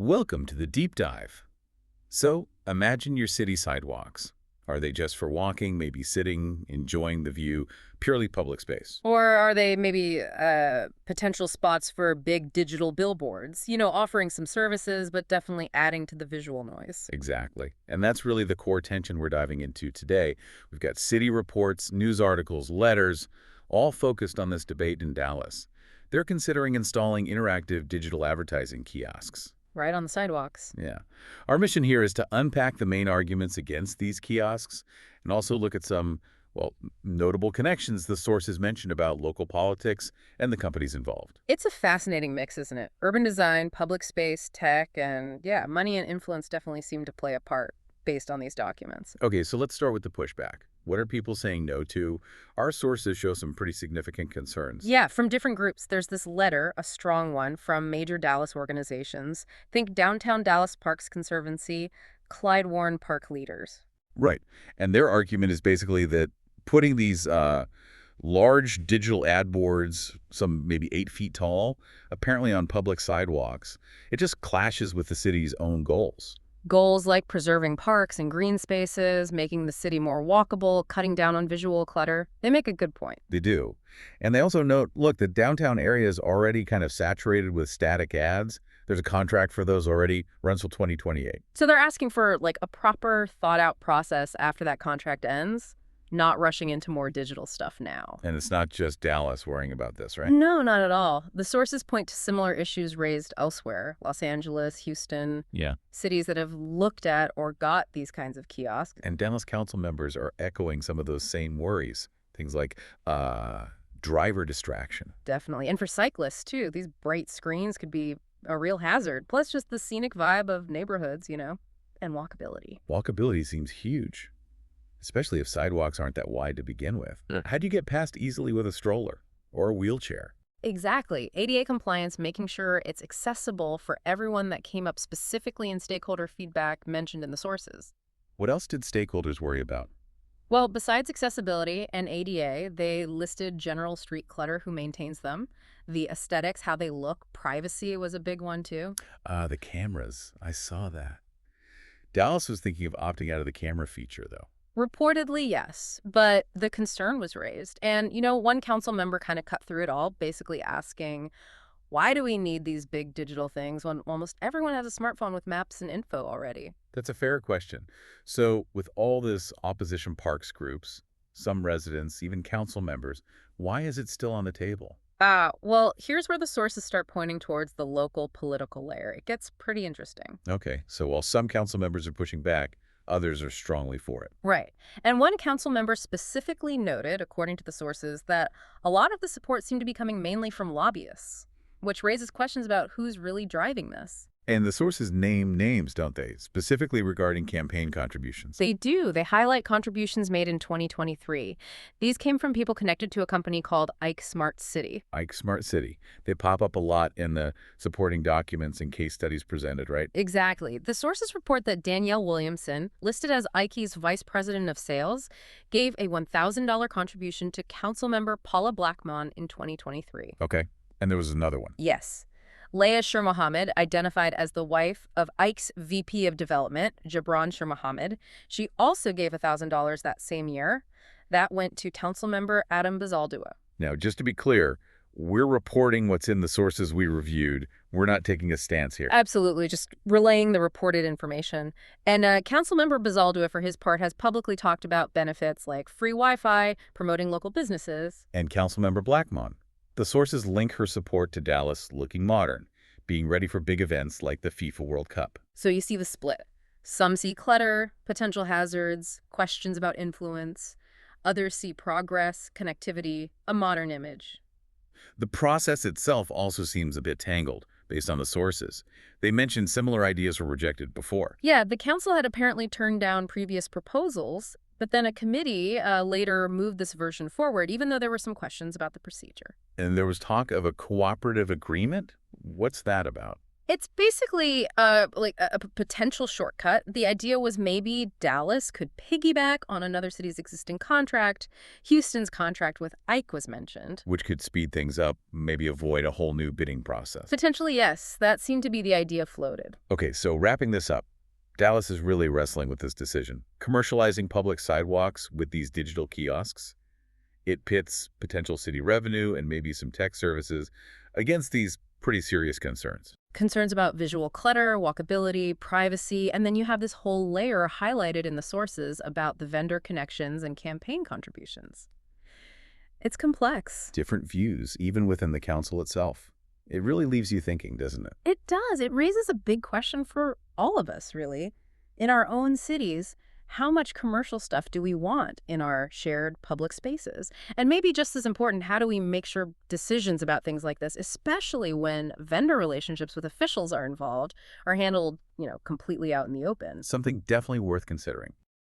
Welcome to the deep dive. So, imagine your city sidewalks. Are they just for walking, maybe sitting, enjoying the view, purely public space? Or are they maybe potential spots for big digital billboards, offering some services, but definitely adding to the visual noise? Exactly. And that's really the core tension we're diving into today. We've got city reports, news articles, letters, all focused on this debate in Dallas. They're considering installing interactive digital advertising kiosks. Right on the sidewalks. Yeah. Our mission here is to unpack the main arguments against these kiosks and also look at some, well, notable connections the sources mentioned about local politics and the companies involved. It's a fascinating mix, isn't it? Urban design, public space, tech, and yeah, money and influence definitely seem to play a part based on these documents. Okay, so let's start with the pushback. What are people saying no to? Our sources show some pretty significant concerns. Yeah, from different groups. There's this letter, a strong one, from major Dallas organizations. Think Downtown Dallas Parks Conservancy, Clyde Warren Park leaders. Right. And their argument is basically that putting these large digital ad boards, some maybe 8 feet tall, apparently on public sidewalks, it just clashes with the city's own goals. Goals like preserving parks and green spaces, making the city more walkable, cutting down on visual clutter, they make a good point. They do. And they also note, look, the downtown area is already kind of saturated with static ads. There's a contract for those already, runs till 2028. So they're asking for like a proper thought out process after that contract ends, not rushing into more digital stuff now. And it's not just Dallas worrying about this, right? No, not at all. The sources point to similar issues raised elsewhere, Los Angeles, Houston, Yeah. cities that have looked at or got these kinds of kiosks. And Dallas council members are echoing some of those same worries. Things like driver distraction. Definitely. And for cyclists, too, these bright screens could be a real hazard. Plus, just the scenic vibe of neighborhoods, and walkability. Walkability seems huge, especially if sidewalks aren't that wide to begin with. Yeah. How do you get past easily with a stroller or a wheelchair? Exactly. ADA compliance, making sure it's accessible for everyone that came up specifically in stakeholder feedback mentioned in the sources. What else did stakeholders worry about? Well, besides accessibility and ADA, they listed general street clutter, who maintains them, the aesthetics, how they look, privacy was a big one too. The cameras. I saw that. Dallas was thinking of opting out of the camera feature, though. Reportedly, yes, but the concern was raised. And, one council member kind of cut through it all, basically asking, why do we need these big digital things when almost everyone has a smartphone with maps and info already? That's a fair question. So, with all this opposition parks groups, some residents, even council members, why is it still on the table? Well, here's where the sources start pointing towards the local political layer. It gets pretty interesting. Okay, so while some council members are pushing back, others are strongly for it. Right. And one council member specifically noted, according to the sources, that a lot of the support seemed to be coming mainly from lobbyists, which raises questions about who's really driving this. And the sources name names, don't they? Specifically regarding campaign contributions. They do. They highlight contributions made in 2023. These came from people connected to a company called Ike Smart City. Ike Smart City. They pop up a lot in the supporting documents and case studies presented, right? Exactly. The sources report that Danielle Williamson, listed as Ike's vice president of sales, gave a $1,000 contribution to councilmember Paula Blackmon in 2023. Okay. And there was another one. Yes. Leah Shir Mohammed, identified as the wife of Ike's VP of Development, Jabran Shir Mohammed. She also gave $1,000 that same year. That went to councilmember Adam Bazaldua. Now, just to be clear, we're reporting what's in the sources we reviewed. We're not taking a stance here. Absolutely, just relaying the reported information. And Councilmember Bazaldua, for his part, has publicly talked about benefits like free Wi-Fi, promoting local businesses. And Councilmember Blackmon. The sources link her support to Dallas looking modern, being ready for big events like the FIFA World Cup. So you see the split. Some see clutter, potential hazards, questions about influence. Others see progress, connectivity, a modern image. The process itself also seems a bit tangled, based on the sources. They mentioned similar ideas were rejected before. Yeah, the council had apparently turned down previous proposals, but then a committee later moved this version forward, even though there were some questions about the procedure. And there was talk of a cooperative agreement? What's that about? It's basically like a potential shortcut. The idea was maybe Dallas could piggyback on another city's existing contract. Houston's contract with Ike was mentioned. Which could speed things up, maybe avoid a whole new bidding process. Potentially, yes. That seemed to be the idea floated. Okay, so wrapping this up, Dallas is really wrestling with this decision. Commercializing public sidewalks with these digital kiosks, it pits potential city revenue and maybe some tech services against these pretty serious concerns. Concerns about visual clutter, walkability, privacy, and then you have this whole layer highlighted in the sources about the vendor connections and campaign contributions. It's complex. Different views, even within the council itself. It really leaves you thinking, doesn't it? It does. It raises a big question for all of us, really. In our own cities, how much commercial stuff do we want in our shared public spaces? And maybe just as important, how do we make sure decisions about things like this, especially when vendor relationships with officials are involved, are handled, completely out in the open? Something definitely worth considering.